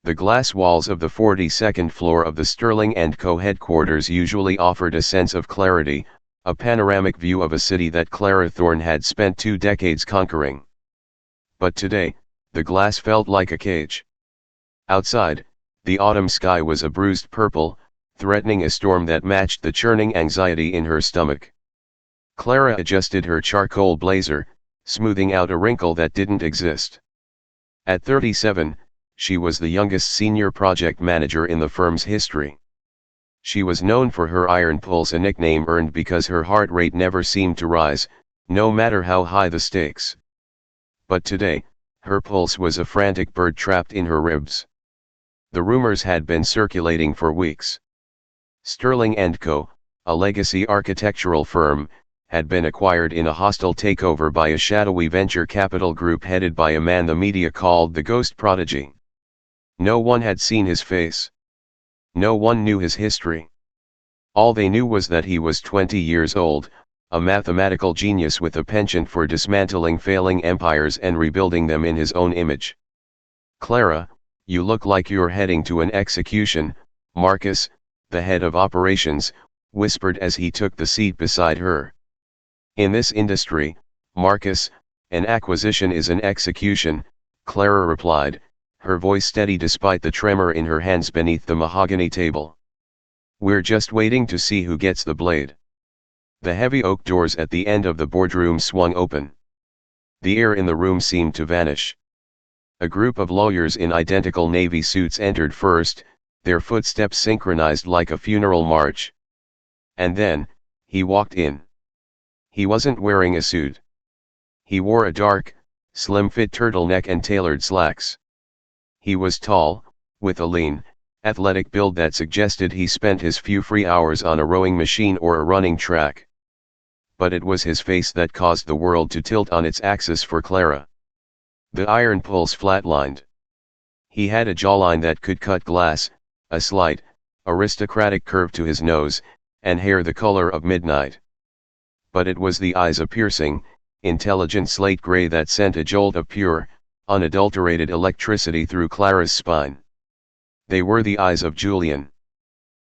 The glass walls of the 42nd floor of the Sterling & Co. headquarters usually offered a sense of clarity, a panoramic view of a city that Clara Thorne had spent 2 decades conquering. But today, the glass felt like a cage. Outside, the autumn sky was a bruised purple, threatening a storm that matched the churning anxiety in her stomach. Clara adjusted her charcoal blazer, smoothing out a wrinkle that didn't exist. At 37, she was the youngest senior project manager in the firm's history. She was known for her iron pulse, a nickname earned because her heart rate never seemed to rise, no matter how high the stakes. But today, her pulse was a frantic bird trapped in her ribs. The rumors had been circulating for weeks. Sterling & Co., a legacy architectural firm, had been acquired in a hostile takeover by a shadowy venture capital group headed by a man the media called the Ghost Prodigy. No one had seen his face. No one knew his history. All they knew was that he was 20 years old, a mathematical genius with a penchant for dismantling failing empires and rebuilding them in his own image. "Clara, you look like you're heading to an execution," Marcus, the head of operations, whispered as he took the seat beside her. "In this industry, Marcus, an acquisition is an execution," Clara replied, her voice steady despite the tremor in her hands beneath the mahogany table. "We're just waiting to see who gets the blade." The heavy oak doors at the end of the boardroom swung open. The air in the room seemed to vanish. A group of lawyers in identical navy suits entered first, their footsteps synchronized like a funeral march. And then, he walked in. He wasn't wearing a suit. He wore a dark, slim-fit turtleneck and tailored slacks. He was tall, with a lean, athletic build that suggested he spent his few free hours on a rowing machine or a running track. But it was his face that caused the world to tilt on its axis for Clara. The iron pulse flatlined. He had a jawline that could cut glass, a slight, aristocratic curve to his nose, and hair the color of midnight. But it was the eyes, a piercing, intelligent slate gray, that sent a jolt of pure, unadulterated electricity through Clara's spine. They were the eyes of Julian.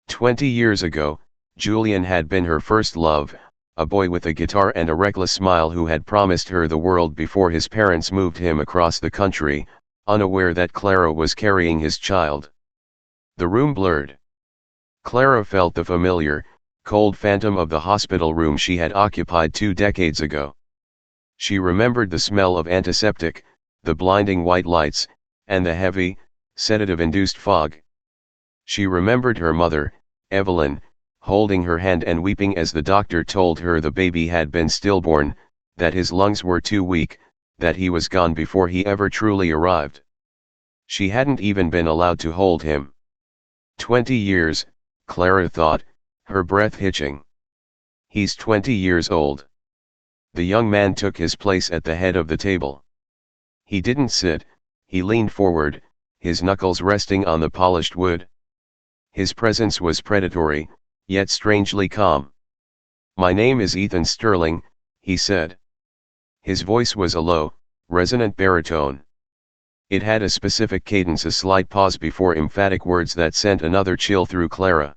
20 years ago, Julian had been her first love, a boy with a guitar and a reckless smile who had promised her the world before his parents moved him across the country, unaware that Clara was carrying his child. The room blurred. Clara felt the familiar, cold phantom of the hospital room she had occupied 2 decades ago. She remembered the smell of antiseptic, the blinding white lights, and the heavy, sedative-induced fog. She remembered her mother, Evelyn, holding her hand and weeping as the doctor told her the baby had been stillborn, that his lungs were too weak, that he was gone before he ever truly arrived. She hadn't even been allowed to hold him. 20 years, Clara thought, her breath hitching. He's 20 years old. The young man took his place at the head of the table. He didn't sit, he leaned forward, his knuckles resting on the polished wood. His presence was predatory, yet strangely calm. "My name is Ethan Sterling," he said. His voice was a low, resonant baritone. It had a specific cadence, a slight pause before emphatic words that sent another chill through Clara.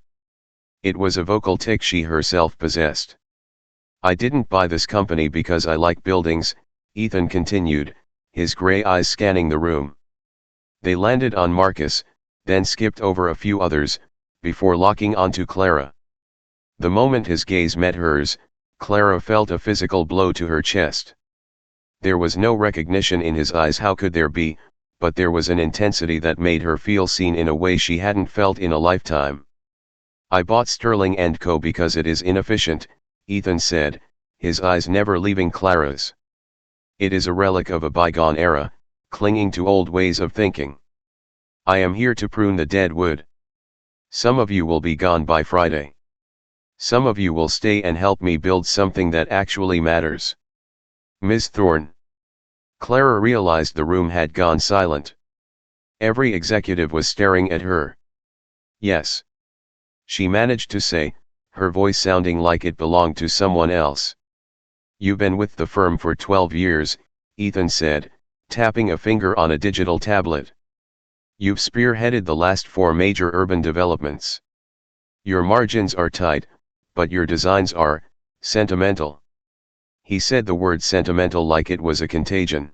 It was a vocal tic she herself possessed. "I didn't buy this company because I like buildings," Ethan continued, his gray eyes scanning the room. They landed on Marcus, then skipped over a few others, before locking onto Clara. The moment his gaze met hers, Clara felt a physical blow to her chest. There was no recognition in his eyes, how could there be, but there was an intensity that made her feel seen in a way she hadn't felt in a lifetime. "I bought Sterling & Co. because it is inefficient," Ethan said, his eyes never leaving Clara's. "It is a relic of a bygone era, clinging to old ways of thinking. I am here to prune the dead wood. Some of you will be gone by Friday. Some of you will stay and help me build something that actually matters." "Miss Thorne." Clara realized the room had gone silent. Every executive was staring at her. "Yes," she managed to say, her voice sounding like it belonged to someone else. "You've been with the firm for 12 years, Ethan said, tapping a finger on a digital tablet. You've spearheaded the last 4 major urban developments. Your margins are tight, but your designs are sentimental. He said the word sentimental like it was a contagion.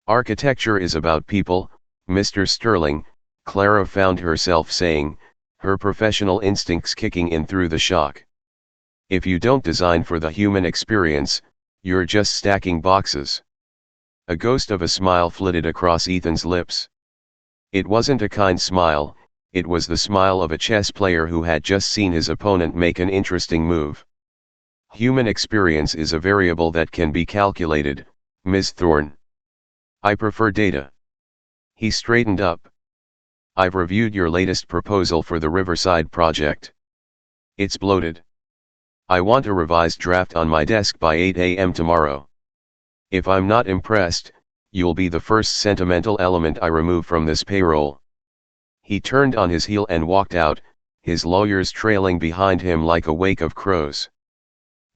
Architecture is about people, Mr. Sterling, Clara found herself saying, her professional instincts kicking in through the shock. If you don't design for the human experience, you're just stacking boxes. A ghost of a smile flitted across Ethan's lips. It wasn't a kind smile, it was the smile of a chess player who had just seen his opponent make an interesting move. Human experience is a variable that can be calculated, Ms. Thorne. I prefer data. He straightened up. I've reviewed your latest proposal for the Riverside project. It's bloated. I want a revised draft on my desk by 8 a.m. tomorrow. If I'm not impressed, you'll be the first sentimental element I remove from this payroll. He turned on his heel and walked out, his lawyers trailing behind him like a wake of crows.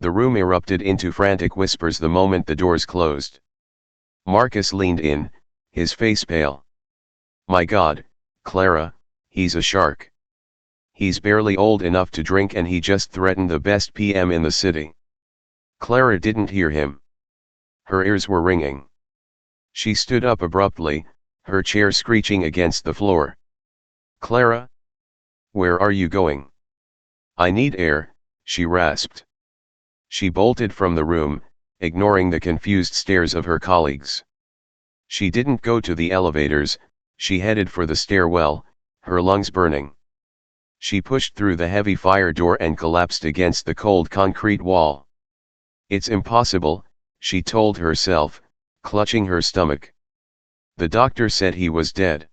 The room erupted into frantic whispers the moment the doors closed. Marcus leaned in, his face pale. My God, Clara, he's a shark. He's barely old enough to drink and he just threatened the best PM in the city. Clara didn't hear him. Her ears were ringing. She stood up abruptly, her chair screeching against the floor. Clara? Where are you going? I need air, she rasped. She bolted from the room, ignoring the confused stares of her colleagues. She didn't go to the elevators, she headed for the stairwell, her lungs burning. She pushed through the heavy fire door and collapsed against the cold concrete wall. It's impossible, she told herself, clutching her stomach. The doctor said he was dead.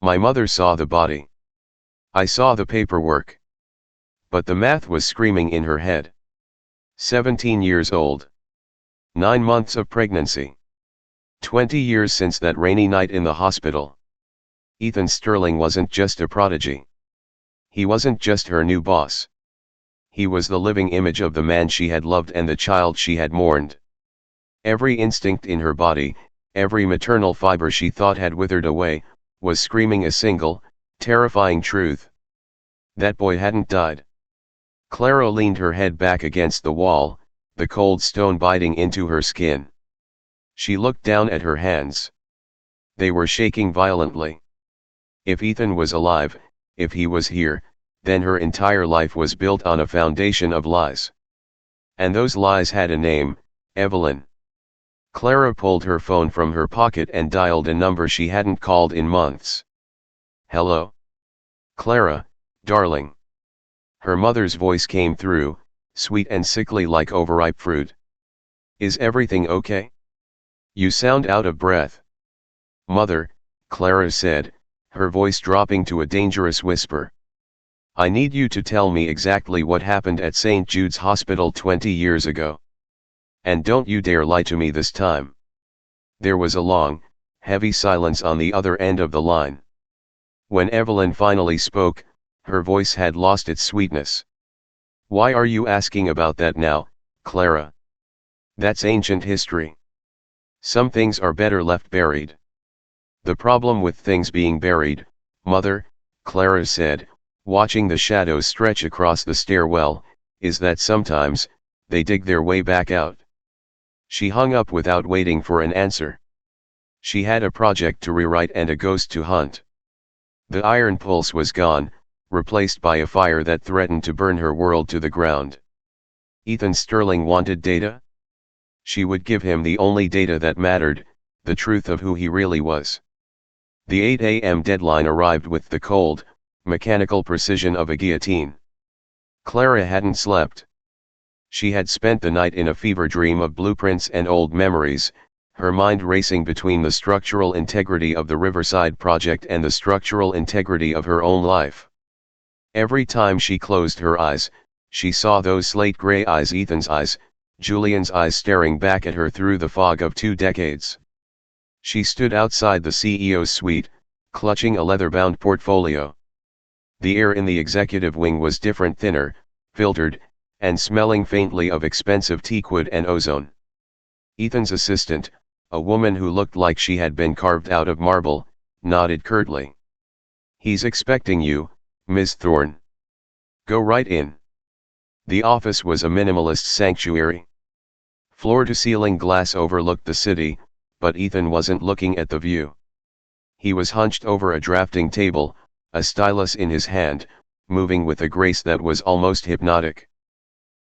My mother saw the body. I saw the paperwork. But the math was screaming in her head. 17 years old. 9 months of pregnancy. 20 years since that rainy night in the hospital. Ethan Sterling wasn't just a prodigy. He wasn't just her new boss. He was the living image of the man she had loved and the child she had mourned. Every instinct in her body, every maternal fiber she thought had withered away, was screaming a single, terrifying truth. That boy hadn't died. Clara leaned her head back against the wall, the cold stone biting into her skin. She looked down at her hands. They were shaking violently. If Ethan was alive, if he was here, then her entire life was built on a foundation of lies. And those lies had a name, Evelyn. Clara pulled her phone from her pocket and dialed a number she hadn't called in months. Hello? Clara, darling. Her mother's voice came through, sweet and sickly like overripe fruit. Is everything okay? You sound out of breath. Mother, Clara said, her voice dropping to a dangerous whisper. I need you to tell me exactly what happened at St. Jude's Hospital 20 years ago. And don't you dare lie to me this time. There was a long, heavy silence on the other end of the line. When Evelyn finally spoke, her voice had lost its sweetness. Why are you asking about that now, Clara? That's ancient history. Some things are better left buried. The problem with things being buried, Mother, Clara said, watching the shadows stretch across the stairwell, is that sometimes, they dig their way back out. She hung up without waiting for an answer. She had a project to rewrite and a ghost to hunt. The iron pulse was gone, replaced by a fire that threatened to burn her world to the ground. Ethan Sterling wanted data? She would give him the only data that mattered, the truth of who he really was. The 8 a.m. deadline arrived with the cold, mechanical precision of a guillotine. Clara hadn't slept. She had spent the night in a fever dream of blueprints and old memories, her mind racing between the structural integrity of the Riverside project and the structural integrity of her own life. Every time she closed her eyes, she saw those slate gray eyes, Ethan's eyes, Julian's eyes staring back at her through the fog of 2 decades. She stood outside the CEO's suite, clutching a leather-bound portfolio. The air in the executive wing was different, thinner, filtered, and smelling faintly of expensive teakwood and ozone. Ethan's assistant, a woman who looked like she had been carved out of marble, nodded curtly. He's expecting you, Miss Thorne. Go right in. The office was a minimalist sanctuary. Floor-to-ceiling glass overlooked the city, but Ethan wasn't looking at the view. He was hunched over a drafting table, a stylus in his hand, moving with a grace that was almost hypnotic.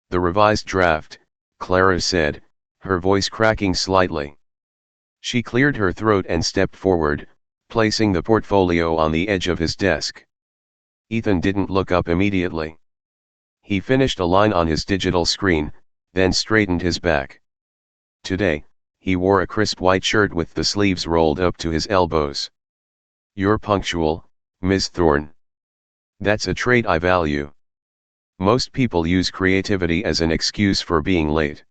"The revised draft," Clara said, her voice cracking slightly. She cleared her throat and stepped forward, placing the portfolio on the edge of his desk. Ethan didn't look up immediately. He finished a line on his digital screen, then straightened his back. Today, he wore a crisp white shirt with the sleeves rolled up to his elbows. "You're punctual, Miss Thorne. That's a trait I value. Most people use creativity as an excuse for being late."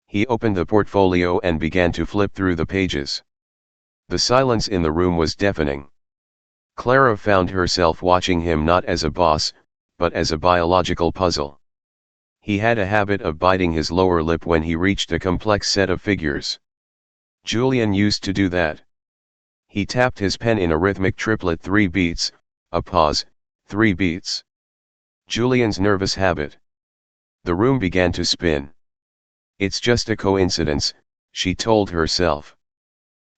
He opened the portfolio and began to flip through the pages. The silence in the room was deafening. Clara found herself watching him not as a boss, but as a biological puzzle. He had a habit of biting his lower lip when he reached a complex set of figures. Julian used to do that. He tapped his pen in a rhythmic triplet: 3 beats, a pause, 3 beats. Julian's nervous habit. The room began to spin. It's just a coincidence, she told herself.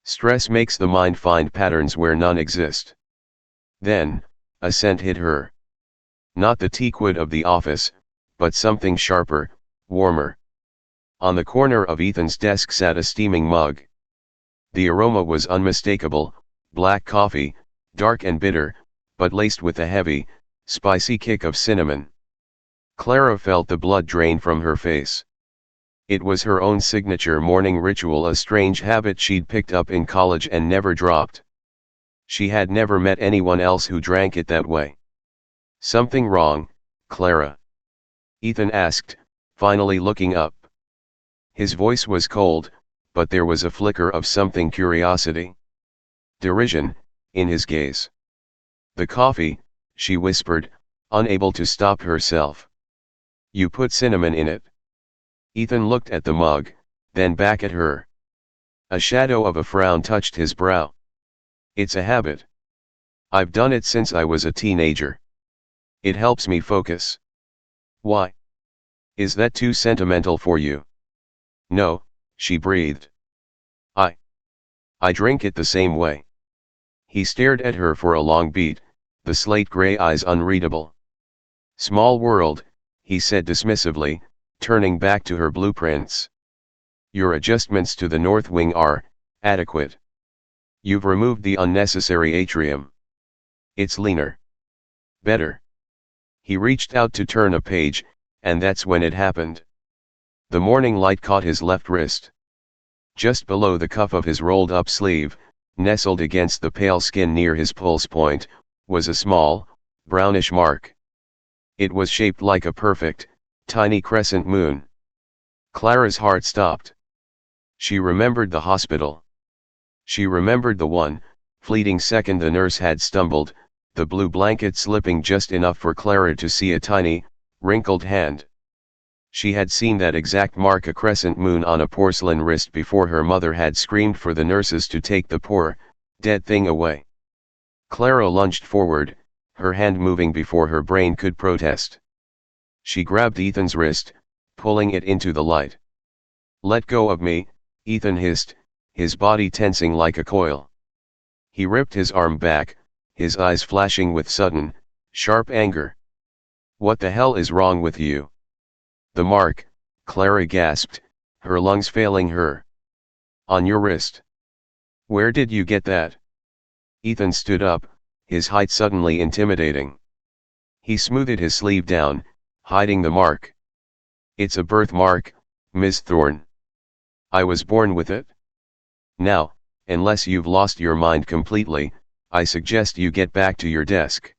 Stress makes the mind find patterns where none exist. Then, a scent hit her. Not the teakwood of the office, but something sharper, warmer. On the corner of Ethan's desk sat a steaming mug. The aroma was unmistakable: black coffee, dark and bitter, but laced with a heavy, spicy kick of cinnamon. Clara felt the blood drain from her face. It was her own signature morning ritual, a strange habit she'd picked up in college and never dropped. She had never met anyone else who drank it that way. "Something wrong, Clara?" Ethan asked, finally looking up. His voice was cold, but there was a flicker of something: curiosity, derision, in his gaze. "The coffee," she whispered, unable to stop herself. "You put cinnamon in it." Ethan looked at the mug, then back at her. A shadow of a frown touched his brow. "It's a habit. I've done it since I was a teenager. It helps me focus." "Why? Is that too sentimental for you?" "No," she breathed. I drink it the same way." He stared at her for a long beat, the slate gray eyes unreadable. "Small world," he said dismissively, turning back to her blueprints. "Your adjustments to the north wing are adequate. You've removed the unnecessary atrium. It's leaner. Better." He reached out to turn a page, and that's when it happened. The morning light caught his left wrist. Just below the cuff of his rolled-up sleeve, nestled against the pale skin near his pulse point, was a small, brownish mark. It was shaped like a perfect, tiny crescent moon. Clara's heart stopped. She remembered the hospital. She remembered the one, fleeting second the nurse had stumbled, the blue blanket slipping just enough for Clara to see a tiny, wrinkled hand. She had seen that exact mark, a crescent moon on a porcelain wrist, before her mother had screamed for the nurses to take the poor, dead thing away. Clara lunged forward, her hand moving before her brain could protest. She grabbed Ethan's wrist, pulling it into the light. "Let go of me," Ethan hissed, his body tensing like a coil. He ripped his arm back, his eyes flashing with sudden, sharp anger. "What the hell is wrong with you?" "The mark," Clara gasped, her lungs failing her. "On your wrist. Where did you get that?" Ethan stood up, his height suddenly intimidating. He smoothed his sleeve down, hiding the mark. "It's a birthmark, Miss Thorne. I was born with it. Now, unless you've lost your mind completely, I suggest you get back to your desk.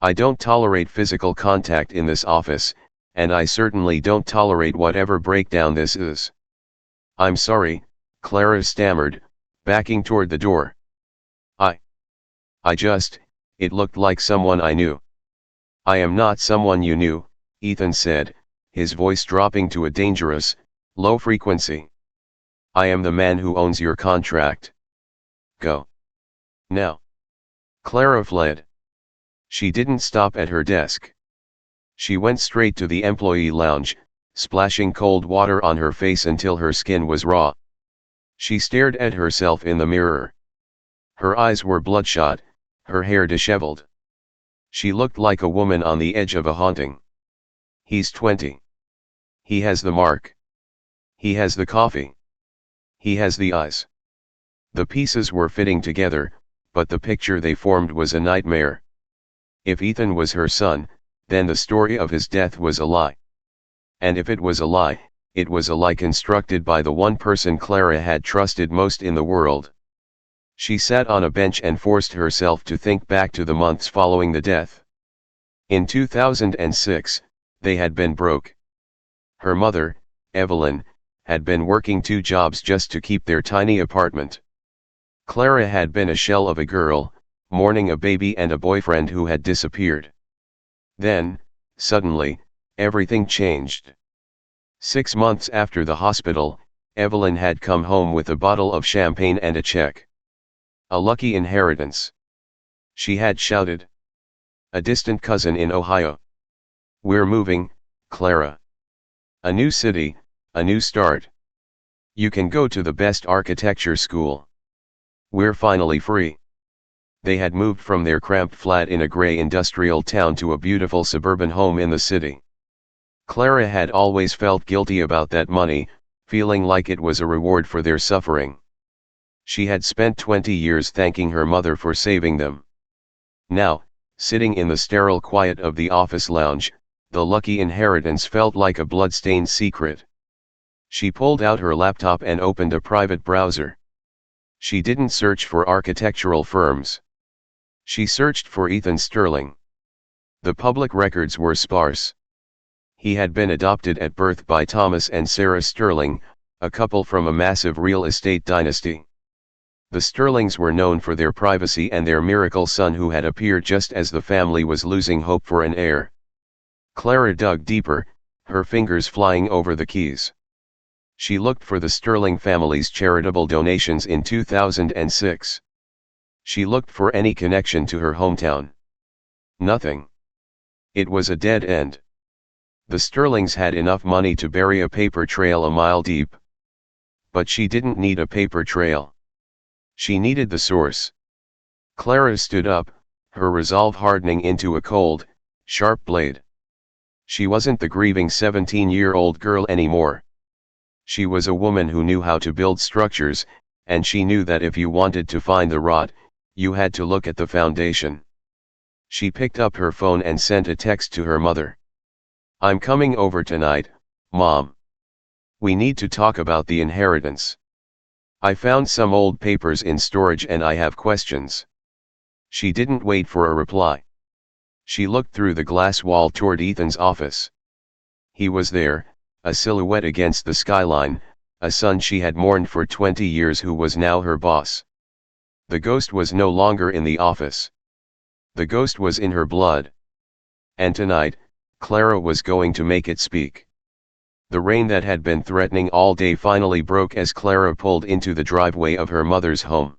I don't tolerate physical contact in this office, and I certainly don't tolerate whatever breakdown this is." "I'm sorry," Clara stammered, backing toward the door. I just, it looked like someone I knew." "I am not someone you knew," Ethan said, his voice dropping to a dangerous, low frequency. "I am the man who owns your contract. Go. Now." Clara fled. She didn't stop at her desk. She went straight to the employee lounge, splashing cold water on her face until her skin was raw. She stared at herself in the mirror. Her eyes were bloodshot, her hair disheveled. She looked like a woman on the edge of a haunting. He's 20. He has the mark. He has the coffee. He has the eyes. The pieces were fitting together, but the picture they formed was a nightmare. If Ethan was her son, then the story of his death was a lie. And if it was a lie, it was a lie constructed by the one person Clara had trusted most in the world. She sat on a bench and forced herself to think back to the months following the death. In 2006, they had been broke. Her mother, Evelyn, had been working 2 jobs just to keep their tiny apartment. Clara had been a shell of a girl, mourning a baby and a boyfriend who had disappeared. Then, suddenly, everything changed. 6 months after the hospital, Evelyn had come home with a bottle of champagne and a check. A lucky inheritance. She had shouted. A distant cousin in Ohio. We're moving, Clara. A new city, a new start. You can go to the best architecture school. We're finally free. They had moved from their cramped flat in a gray industrial town to a beautiful suburban home in the city. Clara had always felt guilty about that money, feeling like it was a reward for their suffering. She had spent 20 years thanking her mother for saving them. Now, sitting in the sterile quiet of the office lounge, the lucky inheritance felt like a blood-stained secret. She pulled out her laptop and opened a private browser. She didn't search for architectural firms. She searched for Ethan Sterling. The public records were sparse. He had been adopted at birth by Thomas and Sarah Sterling, a couple from a massive real estate dynasty. The Sterlings were known for their privacy and their miracle son who had appeared just as the family was losing hope for an heir. Clara dug deeper, her fingers flying over the keys. She looked for the Sterling family's charitable donations in 2006. She looked for any connection to her hometown. Nothing. It was a dead end. The Sterlings had enough money to bury a paper trail a mile deep. But she didn't need a paper trail. She needed the source. Clara stood up, her resolve hardening into a cold, sharp blade. She wasn't the grieving 17-year-old girl anymore. She was a woman who knew how to build structures, and she knew that if you wanted to find the rot, you had to look at the foundation. She picked up her phone and sent a text to her mother. I'm coming over tonight, Mom. We need to talk about the inheritance. I found some old papers in storage and I have questions. She didn't wait for a reply. She looked through the glass wall toward Ethan's office. He was there, a silhouette against the skyline, a son she had mourned for 20 years who was now her boss. The ghost was no longer in the office. The ghost was in her blood. And tonight, Clara was going to make it speak. The rain that had been threatening all day finally broke as Clara pulled into the driveway of her mother's home.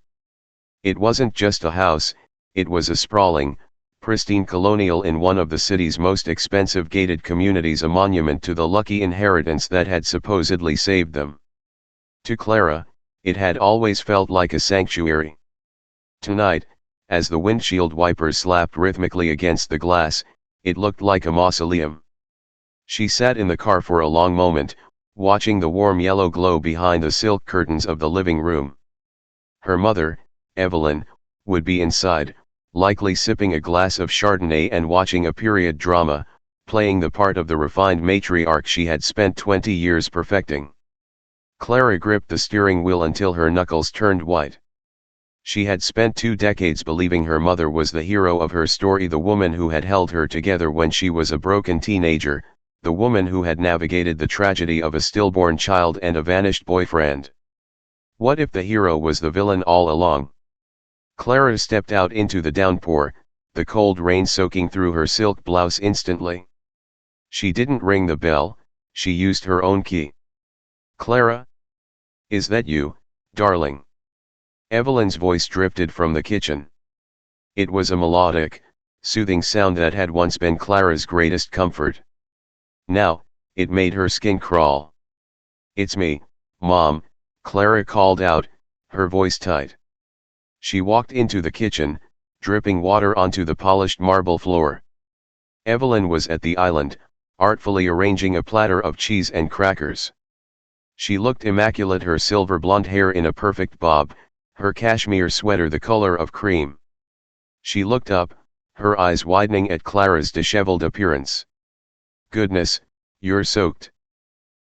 It wasn't just a house, it was a sprawling, pristine colonial in one of the city's most expensive gated communities, a monument to the lucky inheritance that had supposedly saved them. To Clara, it had always felt like a sanctuary. Tonight, as the windshield wipers slapped rhythmically against the glass, it looked like a mausoleum. She sat in the car for a long moment, watching the warm yellow glow behind the silk curtains of the living room. Her mother, Evelyn, would be inside, likely sipping a glass of Chardonnay and watching a period drama, playing the part of the refined matriarch she had spent 20 years perfecting. Clara gripped the steering wheel until her knuckles turned white. She had spent 2 decades believing her mother was the hero of her story, the woman who had held her together when she was a broken teenager, the woman who had navigated the tragedy of a stillborn child and a vanished boyfriend. What if the hero was the villain all along? Clara stepped out into the downpour, the cold rain soaking through her silk blouse instantly. She didn't ring the bell, she used her own key. Clara? Is that you, darling? Evelyn's voice drifted from the kitchen. It was a melodic, soothing sound that had once been Clara's greatest comfort. Now, it made her skin crawl. "It's me, Mom," Clara called out, her voice tight. She walked into the kitchen, dripping water onto the polished marble floor. Evelyn was at the island, artfully arranging a platter of cheese and crackers. She looked immaculate, her silver blonde hair in a perfect bob, her cashmere sweater the color of cream. She looked up, her eyes widening at Clara's disheveled appearance. "Goodness, you're soaked.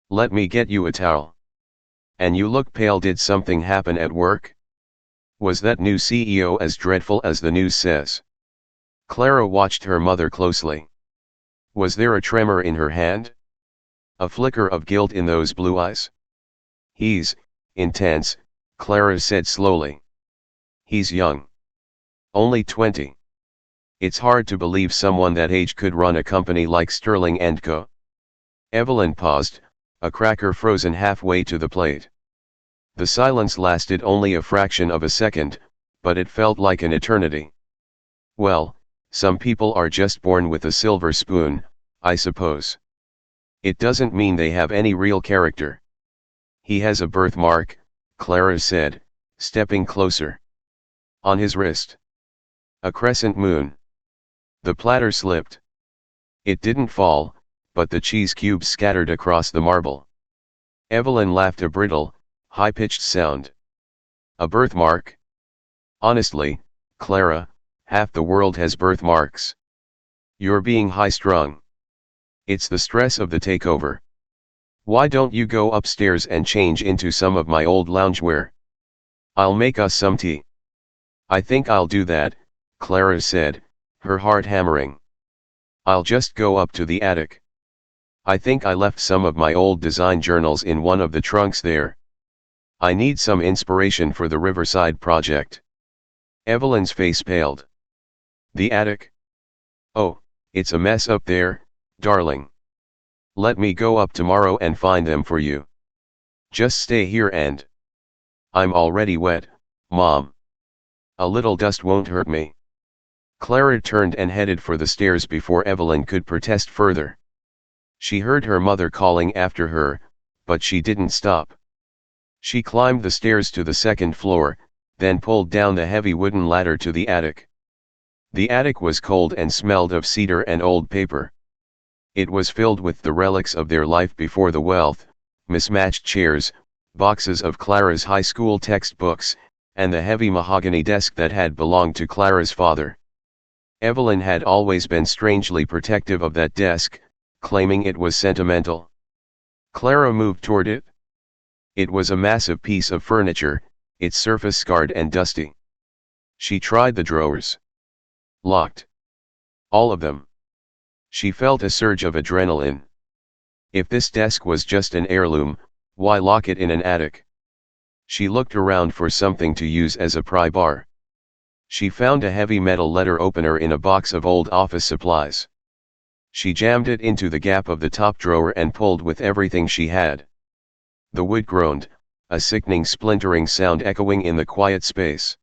Let me get you a towel. And you look pale. Did something happen at work? Was that new CEO as dreadful as the news says?" Clara watched her mother closely. Was there a tremor in her hand? A flicker of guilt in those blue eyes? "He's intense," Clara said slowly. "He's young. Only 20. It's hard to believe someone that age could run a company like Sterling & Co." Evelyn paused, a cracker frozen halfway to the plate. The silence lasted only a fraction of a second, but it felt like an eternity. "Well, some people are just born with a silver spoon, I suppose. It doesn't mean they have any real character." "He has a birthmark," Clara said, stepping closer. "On his wrist. A crescent moon." The platter slipped. It didn't fall, but the cheese cubes scattered across the marble. Evelyn laughed, a brittle, high-pitched sound. "A birthmark? Honestly, Clara, half the world has birthmarks. You're being high-strung. It's the stress of the takeover. Why don't you go upstairs and change into some of my old loungewear? I'll make us some tea." "I think I'll do that," Clara said, her heart hammering. "I'll just go up to the attic. I think I left some of my old design journals in one of the trunks there. I need some inspiration for the Riverside project." Evelyn's face paled. "The attic? Oh, it's a mess up there, darling. Let me go up tomorrow and find them for you. Just stay here and—" "I'm already wet, Mom. A little dust won't hurt me." Clara turned and headed for the stairs before Evelyn could protest further. She heard her mother calling after her, but she didn't stop. She climbed the stairs to the second floor, then pulled down the heavy wooden ladder to the attic. The attic was cold and smelled of cedar and old paper. It was filled with the relics of their life before the wealth, mismatched chairs, boxes of Clara's high school textbooks, and the heavy mahogany desk that had belonged to Clara's father. Evelyn had always been strangely protective of that desk, claiming it was sentimental. Clara moved toward it. It was a massive piece of furniture, its surface scarred and dusty. She tried the drawers. Locked. All of them. She felt a surge of adrenaline. If this desk was just an heirloom, why lock it in an attic? She looked around for something to use as a pry bar. She found a heavy metal letter opener in a box of old office supplies. She jammed it into the gap of the top drawer and pulled with everything she had. The wood groaned, a sickening splintering sound echoing in the quiet space.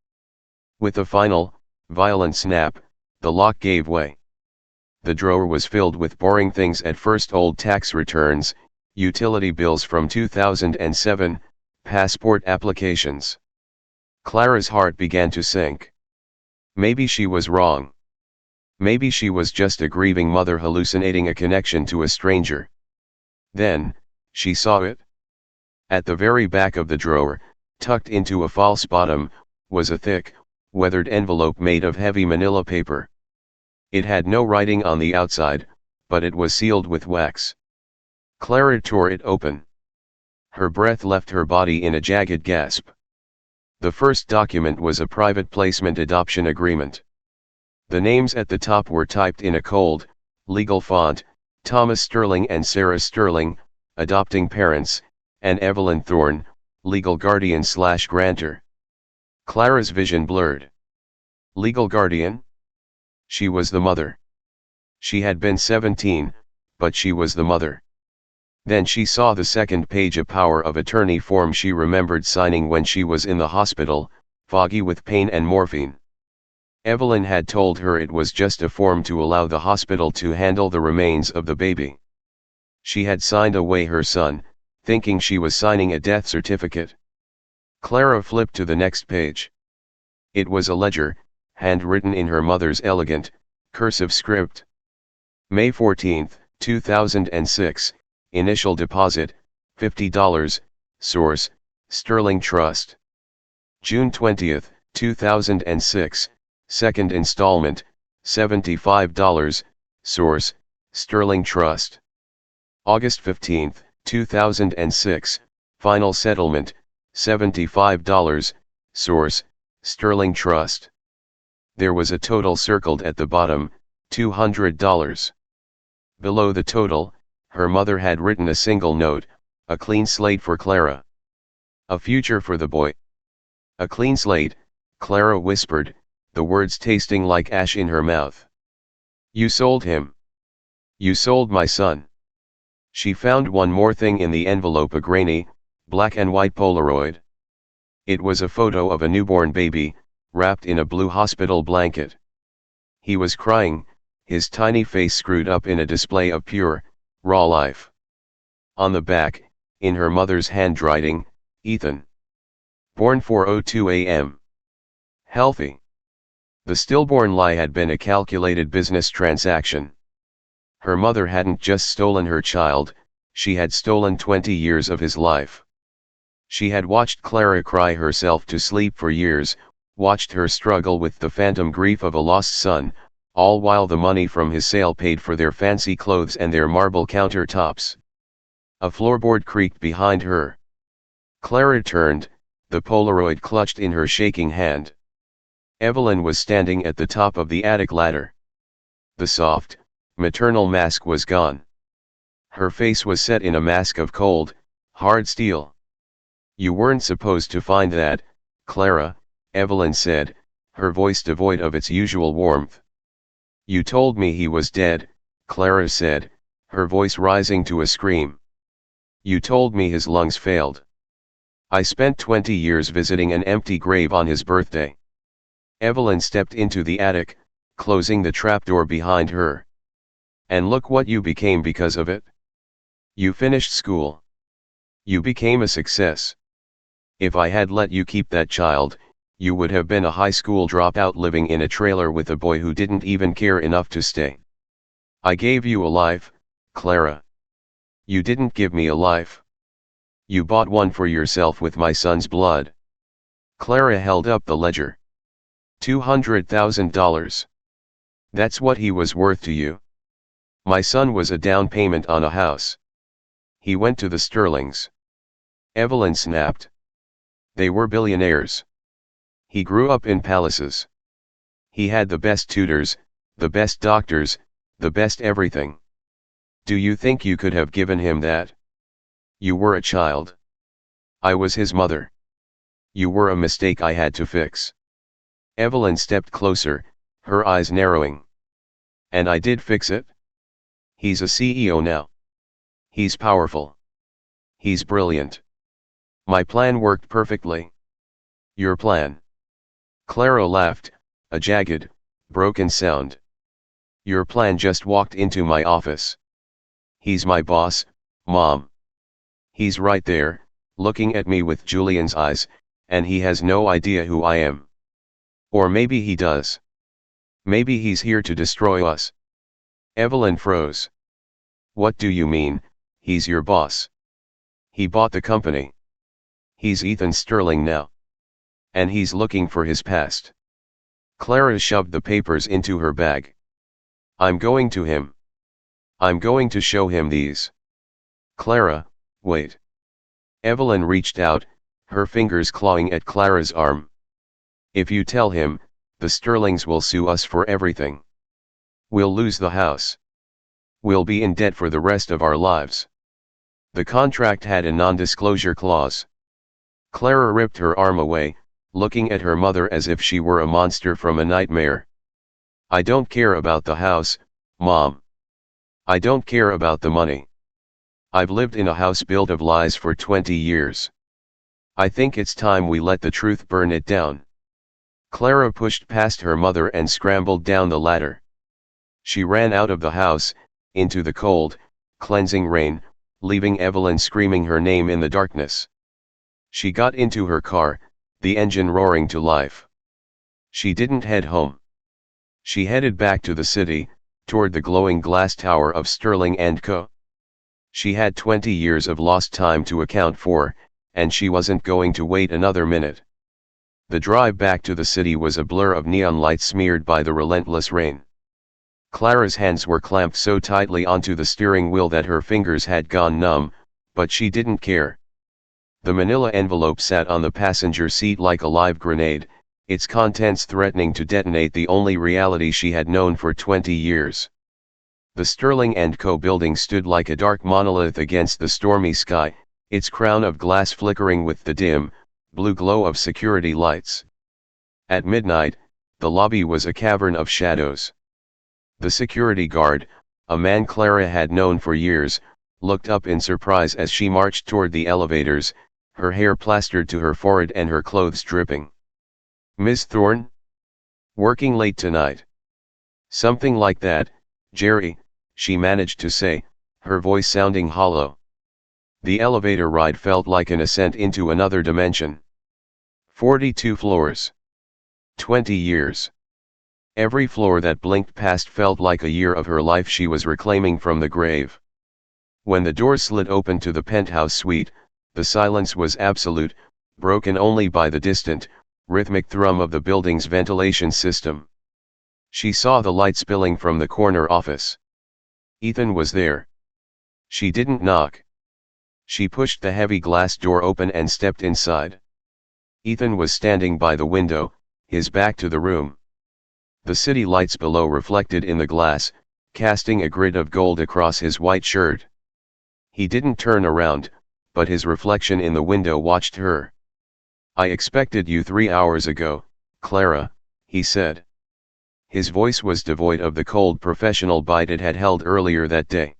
With a final, violent snap, the lock gave way. The drawer was filled with boring things, at first old tax returns, utility bills from 2007, passport applications. Clara's heart began to sink. Maybe she was wrong. Maybe she was just a grieving mother hallucinating a connection to a stranger. Then, she saw it. At the very back of the drawer, tucked into a false bottom, was a thick, weathered envelope made of heavy manila paper. It had no writing on the outside, but it was sealed with wax. Clara tore it open. Her breath left her body in a jagged gasp. The first document was a private placement adoption agreement. The names at the top were typed in a cold, legal font: Thomas Sterling and Sarah Sterling, adopting parents, and Evelyn Thorne, legal guardian/grantor. Clara's vision blurred. Legal guardian? She was the mother. She had been 17, but she was the mother. Then she saw the second page, a power of attorney form she remembered signing when she was in the hospital, foggy with pain and morphine. Evelyn had told her it was just a form to allow the hospital to handle the remains of the baby. She had signed away her son, thinking she was signing a death certificate. Clara flipped to the next page. It was a ledger, handwritten in her mother's elegant, cursive script. May 14, 2006, initial deposit, $50, source, Sterling Trust. June 20, 2006, second installment, $75, source, Sterling Trust. August 15, 2006, final settlement, $75, source, Sterling Trust. There was a total circled at the bottom, $200. Below the total, her mother had written a single note, a clean slate for Clara. A future for the boy. A clean slate, Clara whispered, the words tasting like ash in her mouth. You sold him. You sold my son. She found one more thing in the envelope, a grainy, black and white Polaroid. It was a photo of a newborn baby, wrapped in a blue hospital blanket. He was crying, his tiny face screwed up in a display of pure, raw life. On the back, in her mother's handwriting, Ethan. Born 4:02 a.m. Healthy. The stillborn lie had been a calculated business transaction. Her mother hadn't just stolen her child, she had stolen 20 years of his life. She had watched Clara cry herself to sleep for years, watched her struggle with the phantom grief of a lost son, all while the money from his sale paid for their fancy clothes and their marble countertops. A floorboard creaked behind her. Clara turned, the Polaroid clutched in her shaking hand. Evelyn was standing at the top of the attic ladder. The soft, maternal mask was gone. Her face was set in a mask of cold, hard steel. You weren't supposed to find that, Clara, Evelyn said, her voice devoid of its usual warmth. You told me he was dead, Clara said, her voice rising to a scream. You told me his lungs failed. I spent 20 years visiting an empty grave on his birthday. Evelyn stepped into the attic, closing the trapdoor behind her. And look what you became because of it. You finished school. You became a success. If I had let you keep that child, you would have been a high school dropout living in a trailer with a boy who didn't even care enough to stay. I gave you a life, Clara. You didn't give me a life. You bought one for yourself with my son's blood. Clara held up the ledger. $200,000. That's what he was worth to you. My son was a down payment on a house. He went to the Sterlings. Evelyn snapped. They were billionaires. He grew up in palaces. He had the best tutors, the best doctors, the best everything. Do you think you could have given him that? You were a child. I was his mother. You were a mistake I had to fix. Evelyn stepped closer, her eyes narrowing. And I did fix it? He's a CEO now. He's powerful. He's brilliant. My plan worked perfectly. Your plan? Clara laughed, a jagged, broken sound. Your plan just walked into my office. He's my boss, Mom. He's right there, looking at me with Julian's eyes, and he has no idea who I am. Or maybe he does. Maybe he's here to destroy us. Evelyn froze. What do you mean, he's your boss? He bought the company. He's Ethan Sterling now. And he's looking for his past. Clara shoved the papers into her bag. I'm going to him. I'm going to show him these. Clara, wait. Evelyn reached out, her fingers clawing at Clara's arm. If you tell him, the Sterlings will sue us for everything. We'll lose the house. We'll be in debt for the rest of our lives. The contract had a non-disclosure clause. Clara ripped her arm away, looking at her mother as if she were a monster from a nightmare. I don't care about the house, Mom. I don't care about the money. I've lived in a house built of lies for 20 years. I think it's time we let the truth burn it down. Clara pushed past her mother and scrambled down the ladder. She ran out of the house, into the cold, cleansing rain, leaving Evelyn screaming her name in the darkness. She got into her car, the engine roaring to life. She didn't head home. She headed back to the city, toward the glowing glass tower of Sterling & Co. She had 20 years of lost time to account for, and she wasn't going to wait another minute. The drive back to the city was a blur of neon lights smeared by the relentless rain. Clara's hands were clamped so tightly onto the steering wheel that her fingers had gone numb, but she didn't care. The manila envelope sat on the passenger seat like a live grenade, its contents threatening to detonate the only reality she had known for 20 years. The Sterling & Co. building stood like a dark monolith against the stormy sky, its crown of glass flickering with the dim, blue glow of security lights. At midnight, the lobby was a cavern of shadows. The security guard, a man Clara had known for years, looked up in surprise as she marched toward the elevators, her hair plastered to her forehead and her clothes dripping. "Miss Thorne? Working late tonight?" "Something like that, Jerry," she managed to say, her voice sounding hollow. The elevator ride felt like an ascent into another dimension. 42 floors. 20 years. Every floor that blinked past felt like a year of her life she was reclaiming from the grave. When the door slid open to the penthouse suite, the silence was absolute, broken only by the distant, rhythmic thrum of the building's ventilation system. She saw the light spilling from the corner office. Ethan was there. She didn't knock. She pushed the heavy glass door open and stepped inside. Ethan was standing by the window, his back to the room. The city lights below reflected in the glass, casting a grid of gold across his white shirt. He didn't turn around, but his reflection in the window watched her. "I expected you 3 hours ago, Clara," he said. His voice was devoid of the cold professional bite it had held earlier that day.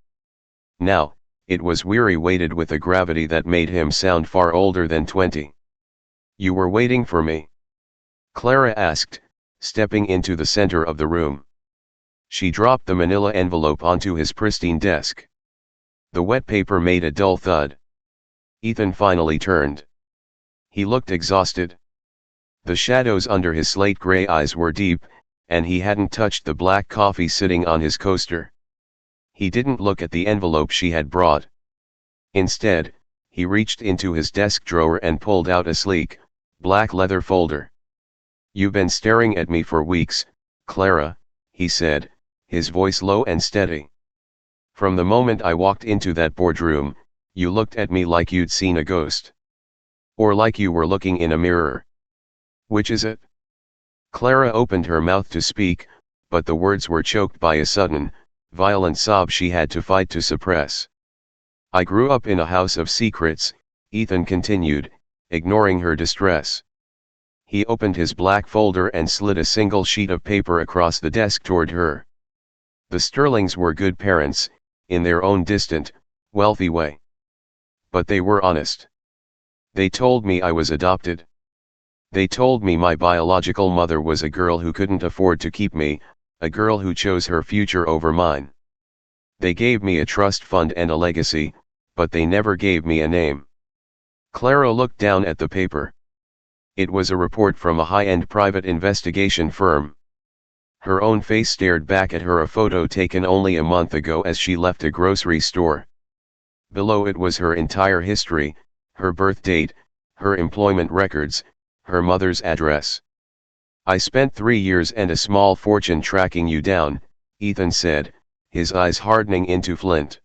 Now, it was weary weighted with a gravity that made him sound far older than 20. "You were waiting for me?" Clara asked, stepping into the center of the room. She dropped the manila envelope onto his pristine desk. The wet paper made a dull thud. Ethan finally turned. He looked exhausted. The shadows under his slate gray eyes were deep, and he hadn't touched the black coffee sitting on his coaster. He didn't look at the envelope she had brought. Instead, he reached into his desk drawer and pulled out a sleek, black leather folder. "You've been staring at me for weeks, Clara," he said, his voice low and steady. "From the moment I walked into that boardroom, you looked at me like you'd seen a ghost. Or like you were looking in a mirror. Which is it?" Clara opened her mouth to speak, but the words were choked by a sudden, violent sob she had to fight to suppress. "I grew up in a house of secrets," Ethan continued, ignoring her distress. He opened his black folder and slid a single sheet of paper across the desk toward her. "The Sterlings were good parents, in their own distant, wealthy way. But they were honest. They told me I was adopted. They told me my biological mother was a girl who couldn't afford to keep me, a girl who chose her future over mine. They gave me a trust fund and a legacy, but they never gave me a name." Clara looked down at the paper. It was a report from a high-end private investigation firm. Her own face stared back at her, a photo taken only a month ago as she left a grocery store. Below it was her entire history, her birth date, her employment records, her mother's address. "I spent 3 years and a small fortune tracking you down," Ethan said, his eyes hardening into flint.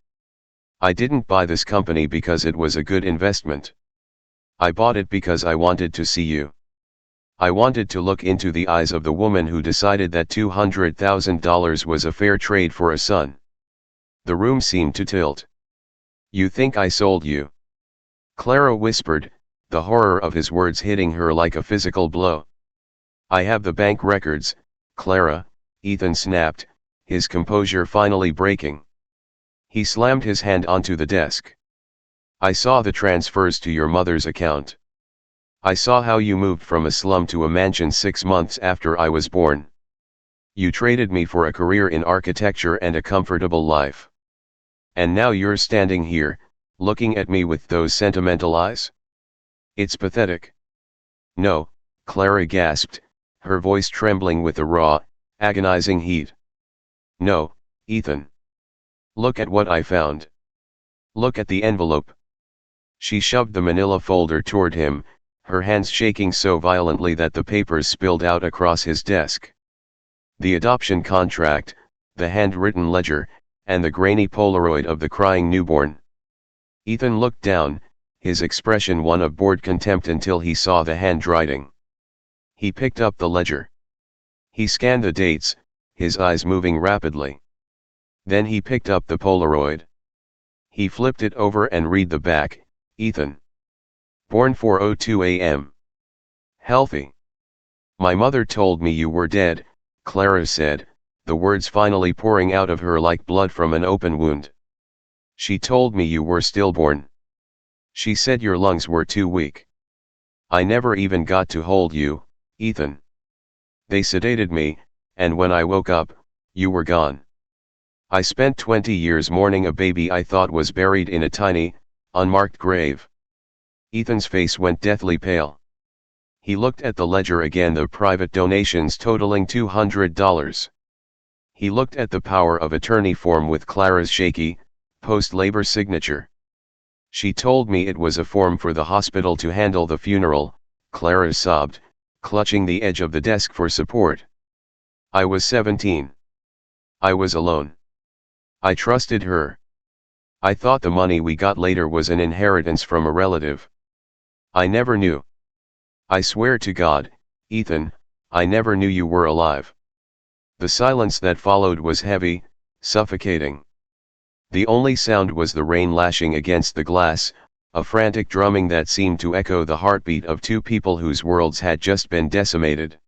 "I didn't buy this company because it was a good investment. I bought it because I wanted to see you. I wanted to look into the eyes of the woman who decided that $200,000 was a fair trade for a son." The room seemed to tilt. "You think I sold you?" Clara whispered, the horror of his words hitting her like a physical blow. "I have the bank records, Clara," Ethan snapped, his composure finally breaking. He slammed his hand onto the desk. "I saw the transfers to your mother's account. I saw how you moved from a slum to a mansion 6 months after I was born. You traded me for a career in architecture and a comfortable life. And now you're standing here, looking at me with those sentimental eyes? It's pathetic. No, Clara gasped, her voice trembling with a raw, agonizing heat. No, Ethan. Look at what I found. Look at the envelope. She shoved the manila folder toward him, her hands shaking so violently that the papers spilled out across his desk. The adoption contract, the handwritten ledger, and the grainy Polaroid of the crying newborn. Ethan looked down, his expression one of bored contempt until he saw the handwriting. He picked up the ledger. He scanned the dates, his eyes moving rapidly. Then he picked up the Polaroid. He flipped it over and read the back. Ethan. Born 4:02 a.m. Healthy. My mother told me you were dead, Clara said, the words finally pouring out of her like blood from an open wound. She told me you were stillborn. She said your lungs were too weak. I never even got to hold you, Ethan. They sedated me, and when I woke up, you were gone. I spent 20 years mourning a baby I thought was buried in a tiny, unmarked grave. Ethan's face went deathly pale. He looked at the ledger again, the private donations totaling $200. He looked at the power of attorney form with Clara's shaky, post-labor signature. She told me it was a form for the hospital to handle the funeral, Clara sobbed, clutching the edge of the desk for support. I was 17. I was alone. I trusted her. I thought the money we got later was an inheritance from a relative. I never knew. I swear to God, Ethan, I never knew you were alive. The silence that followed was heavy, suffocating. The only sound was the rain lashing against the glass, a frantic drumming that seemed to echo the heartbeat of two people whose worlds had just been decimated.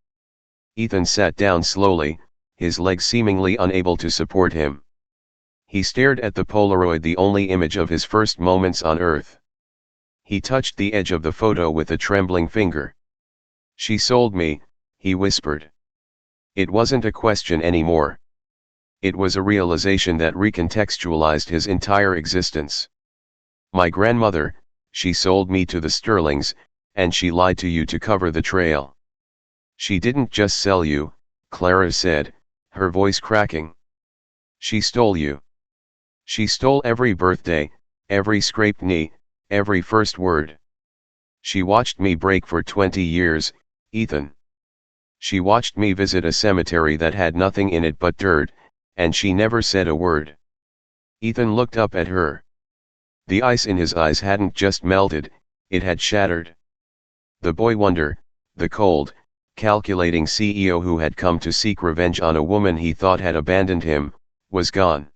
Ethan sat down slowly, his legs seemingly unable to support him. He stared at the Polaroid, the only image of his first moments on Earth. He touched the edge of the photo with a trembling finger. She sold me, he whispered. It wasn't a question anymore. It was a realization that recontextualized his entire existence. My grandmother, she sold me to the Sterlings, and she lied to you to cover the trail. She didn't just sell you, Clara said, her voice cracking. She stole you. She stole every birthday, every scraped knee, every first word. She watched me break for 20 years, Ethan. She watched me visit a cemetery that had nothing in it but dirt, and she never said a word. Ethan looked up at her. The ice in his eyes hadn't just melted, it had shattered. The boy wonder, the cold, calculating CEO who had come to seek revenge on a woman he thought had abandoned him, was gone.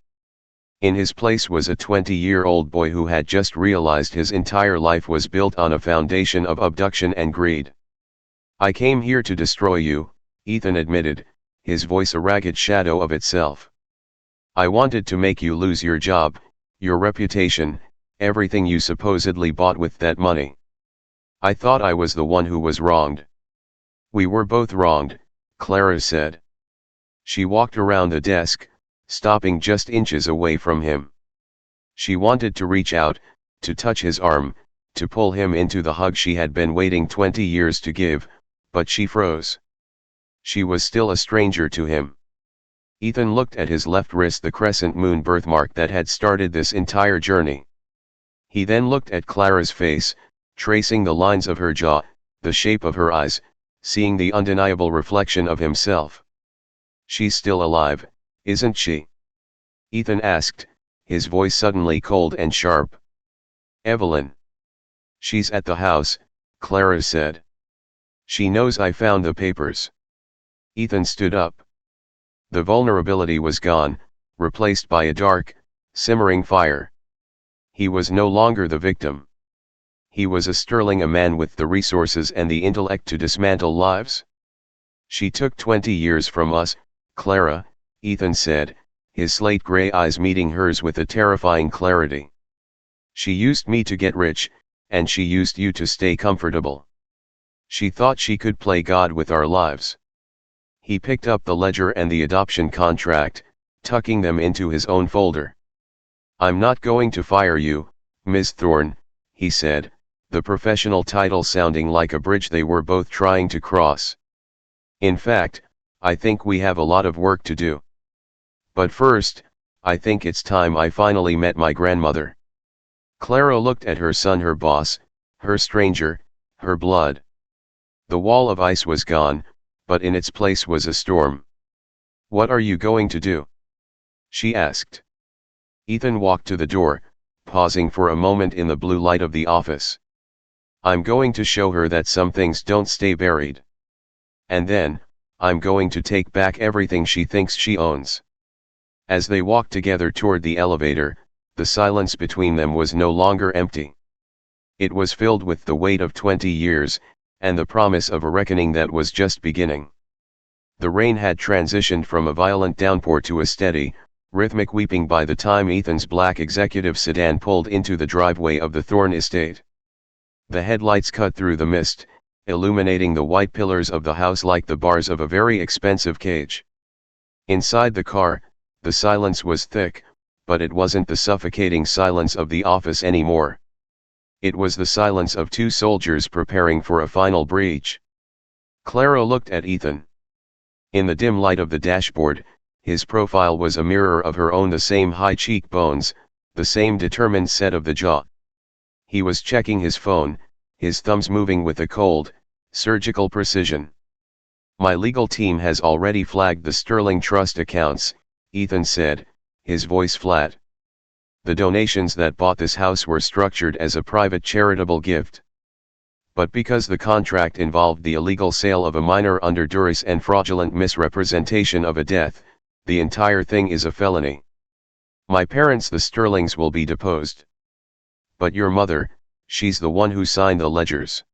In his place was a 20-year-old boy who had just realized his entire life was built on a foundation of abduction and greed. I came here to destroy you, Ethan admitted, his voice a ragged shadow of itself. I wanted to make you lose your job, your reputation, everything you supposedly bought with that money. I thought I was the one who was wronged. We were both wronged, Clara said. She walked around the desk, stopping just inches away from him. She wanted to reach out, to touch his arm, to pull him into the hug she had been waiting 20 years to give, but she froze. She was still a stranger to him. Ethan looked at his left wrist, the crescent moon birthmark that had started this entire journey. He then looked at Clara's face, tracing the lines of her jaw, the shape of her eyes, seeing the undeniable reflection of himself. She's still alive, isn't she? Ethan asked, his voice suddenly cold and sharp. Evelyn. She's at the house, Clara said. She knows I found the papers. Ethan stood up. The vulnerability was gone, replaced by a dark, simmering fire. He was no longer the victim. He was a Sterling, a man with the resources and the intellect to dismantle lives. She took 20 years from us, Clara, Ethan said, his slate gray eyes meeting hers with a terrifying clarity. She used me to get rich, and she used you to stay comfortable. She thought she could play God with our lives. He picked up the ledger and the adoption contract, tucking them into his own folder. I'm not going to fire you, Ms. Thorne, he said, the professional title sounding like a bridge they were both trying to cross. In fact, I think we have a lot of work to do. But first, I think it's time I finally met my grandmother. Clara looked at her son, her boss, her stranger, her blood. The wall of ice was gone, but in its place was a storm. What are you going to do? She asked. Ethan walked to the door, pausing for a moment in the blue light of the office. I'm going to show her that some things don't stay buried. And then, I'm going to take back everything she thinks she owns. As they walked together toward the elevator, the silence between them was no longer empty. It was filled with the weight of 20 years, and the promise of a reckoning that was just beginning. The rain had transitioned from a violent downpour to a steady, rhythmic weeping by the time Ethan's black executive sedan pulled into the driveway of the Thorne estate. The headlights cut through the mist, illuminating the white pillars of the house like the bars of a very expensive cage. Inside the car, the silence was thick, but it wasn't the suffocating silence of the office anymore. It was the silence of two soldiers preparing for a final breach. Clara looked at Ethan. In the dim light of the dashboard, his profile was a mirror of her own, the same high cheekbones, the same determined set of the jaw. He was checking his phone, his thumbs moving with a cold, surgical precision. My legal team has already flagged the Sterling Trust accounts, Ethan said, his voice flat. The donations that bought this house were structured as a private charitable gift. But because the contract involved the illegal sale of a minor under duress and fraudulent misrepresentation of a death, the entire thing is a felony. My parents, the Sterlings, will be deposed. But your mother, she's the one who signed the ledgers.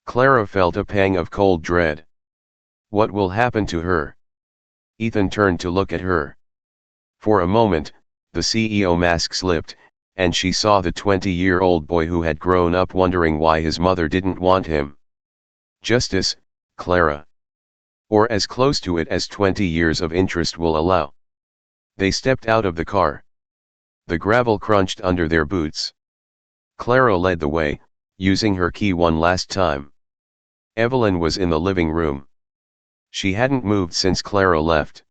Clara felt a pang of cold dread. What will happen to her? Ethan turned to look at her. For a moment, the CEO mask slipped, and she saw the 20-year-old boy who had grown up wondering why his mother didn't want him. Justice, Clara. Or as close to it as 20 years of interest will allow. They stepped out of the car. The gravel crunched under their boots. Clara led the way, using her key one last time. Evelyn was in the living room. She hadn't moved since Clara left.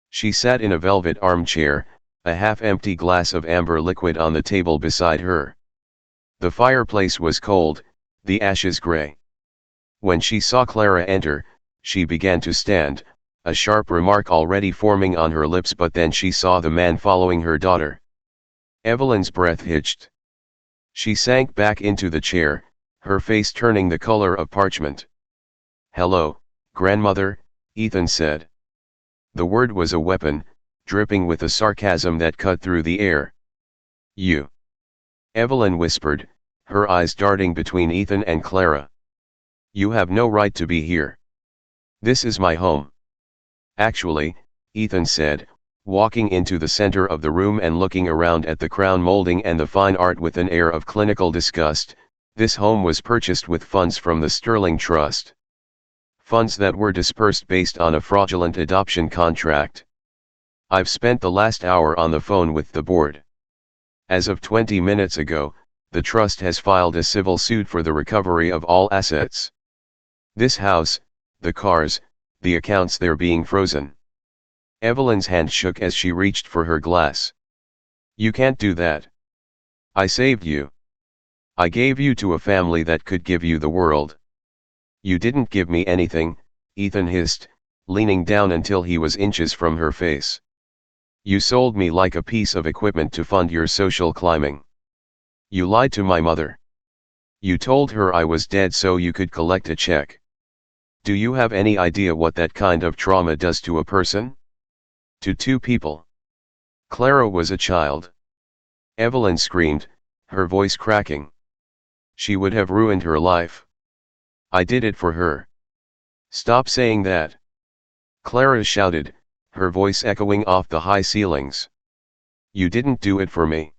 She sat in a velvet armchair, a half-empty glass of amber liquid on the table beside her. The fireplace was cold, the ashes gray. When she saw Clara enter, she began to stand, a sharp remark already forming on her lips, but then she saw the man following her daughter. Evelyn's breath hitched. She sank back into the chair, her face turning the color of parchment. "Hello, grandmother," Ethan said. The word was a weapon, dripping with a sarcasm that cut through the air. "You," Evelyn whispered, her eyes darting between Ethan and Clara. "You have no right to be here. This is my home." "Actually," Ethan said, walking into the center of the room and looking around at the crown molding and the fine art with an air of clinical disgust, "this home was purchased with funds from the Sterling Trust. Funds that were dispersed based on a fraudulent adoption contract. I've spent the last hour on the phone with the board. As of 20 minutes ago, the trust has filed a civil suit for the recovery of all assets. This house, the cars, the accounts, they're being frozen." Evelyn's hand shook as she reached for her glass. "You can't do that. I saved you. I gave you to a family that could give you the world." "You didn't give me anything," Ethan hissed, leaning down until he was inches from her face. "You sold me like a piece of equipment to fund your social climbing. You lied to my mother. You told her I was dead so you could collect a check. Do you have any idea what that kind of trauma does to a person? To two people?" Clara was a child. Evelyn screamed, her voice cracking. "She would have ruined her life. I did it for her." "Stop saying that!" Clara shouted, her voice echoing off the high ceilings. "You didn't do it for me.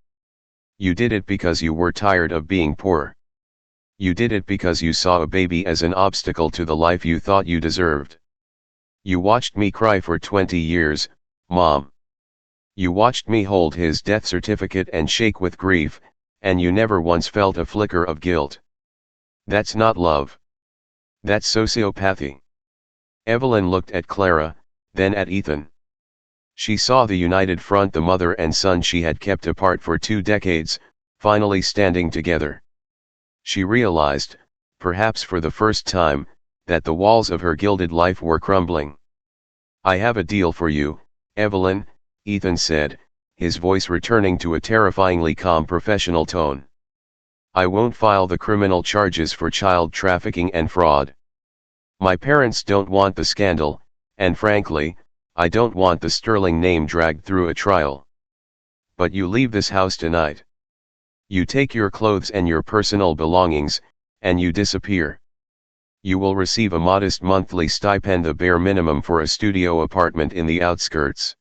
You did it because you were tired of being poor. You did it because you saw a baby as an obstacle to the life you thought you deserved. You watched me cry for 20 years, Mom. You watched me hold his death certificate and shake with grief, and you never once felt a flicker of guilt. That's not love. That's sociopathy. Evelyn looked at Clara, then at Ethan. She saw the united front, the mother and son she had kept apart for 2 decades, finally standing together. She realized, perhaps for the first time, that the walls of her gilded life were crumbling. I have a deal for you, Evelyn, Ethan said, his voice returning to a terrifyingly calm professional tone. I won't file the criminal charges for child trafficking and fraud. My parents don't want the scandal, and frankly, I don't want the Sterling name dragged through a trial. But you leave this house tonight. You take your clothes and your personal belongings, and you disappear. You will receive a modest monthly stipend, the bare minimum for a studio apartment in the outskirts.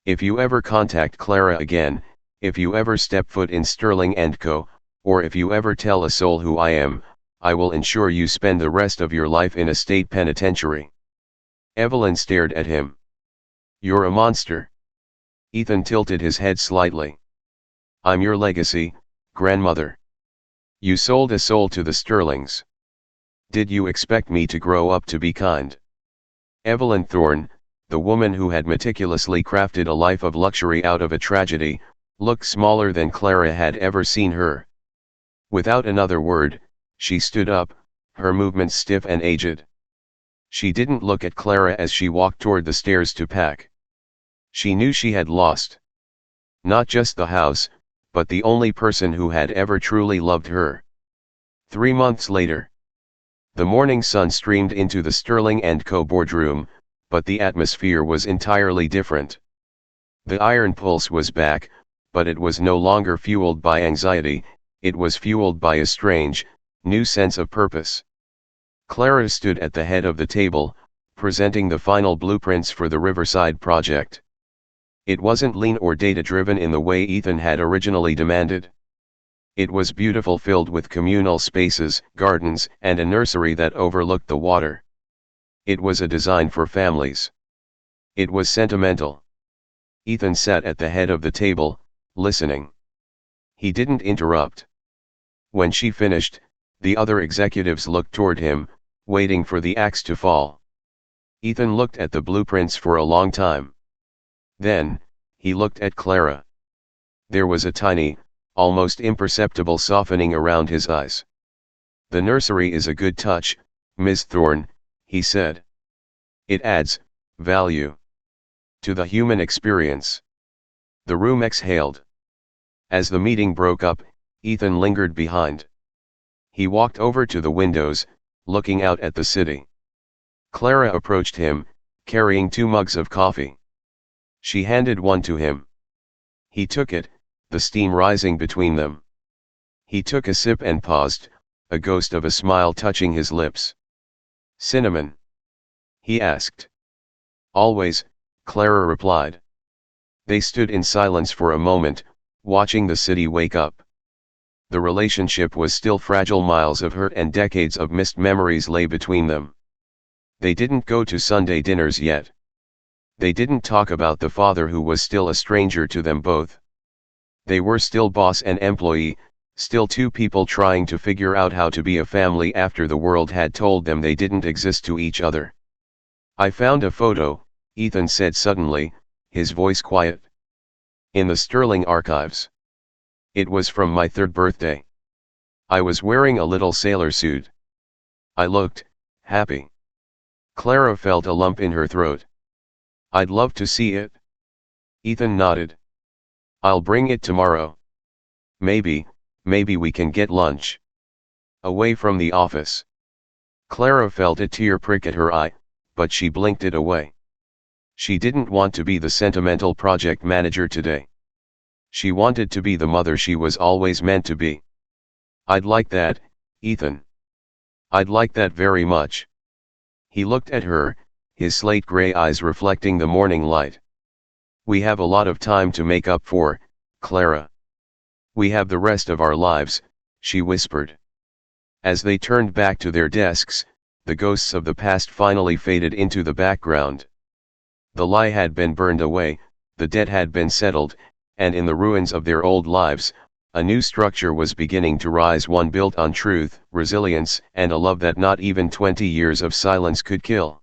If you ever contact Clara again, if you ever step foot in Sterling & Co., or if you ever tell a soul who I am, I will ensure you spend the rest of your life in a state penitentiary. Evelyn stared at him. You're a monster. Ethan tilted his head slightly. I'm your legacy, grandmother. You sold a soul to the Sterlings. Did you expect me to grow up to be kind? Evelyn Thorne, the woman who had meticulously crafted a life of luxury out of a tragedy, looked smaller than Clara had ever seen her. Without another word, she stood up, her movements stiff and aged. She didn't look at Clara as she walked toward the stairs to pack. She knew she had lost. Not just the house, but the only person who had ever truly loved her. 3 months later. The morning sun streamed into the Sterling & Co. boardroom, but the atmosphere was entirely different. The iron pulse was back, but it was no longer fueled by anxiety, it was fueled by a strange, new sense of purpose. Clara stood at the head of the table, presenting the final blueprints for the Riverside project. It wasn't lean or data-driven in the way Ethan had originally demanded. It was beautiful, filled with communal spaces, gardens, and a nursery that overlooked the water. It was a design for families. It was sentimental. Ethan sat at the head of the table, listening. He didn't interrupt. When she finished, the other executives looked toward him, waiting for the axe to fall. Ethan looked at the blueprints for a long time. Then, he looked at Clara. There was a tiny, almost imperceptible softening around his eyes. The nursery is a good touch, Ms. Thorne, he said. It adds value to the human experience. The room exhaled. As the meeting broke up, Ethan lingered behind. He walked over to the windows, looking out at the city. Clara approached him, carrying 2 mugs of coffee. She handed one to him. He took it, the steam rising between them. He took a sip and paused, a ghost of a smile touching his lips. Cinnamon? He asked. Always, Clara replied. They stood in silence for a moment, watching the city wake up. The relationship was still fragile, miles of hurt and decades of missed memories lay between them. They didn't go to Sunday dinners yet. They didn't talk about the father who was still a stranger to them both. They were still boss and employee, still 2 people trying to figure out how to be a family after the world had told them they didn't exist to each other. I found a photo, Ethan said suddenly, his voice quiet. In the Sterling archives. It was from my 3rd birthday. I was wearing a little sailor suit. I looked happy. Clara felt a lump in her throat. I'd love to see it. Ethan nodded. I'll bring it tomorrow. Maybe we can get lunch. Away from the office. Clara felt a tear prick at her eye, but she blinked it away. She didn't want to be the sentimental project manager today. She wanted to be the mother she was always meant to be. I'd like that, Ethan. I'd like that very much. He looked at her, his slate gray eyes reflecting the morning light. We have a lot of time to make up for, Clara. We have the rest of our lives, she whispered. As they turned back to their desks, the ghosts of the past finally faded into the background. The lie had been burned away, the debt had been settled, and in the ruins of their old lives, a new structure was beginning to rise, one built on truth, resilience, and a love that not even 20 years of silence could kill.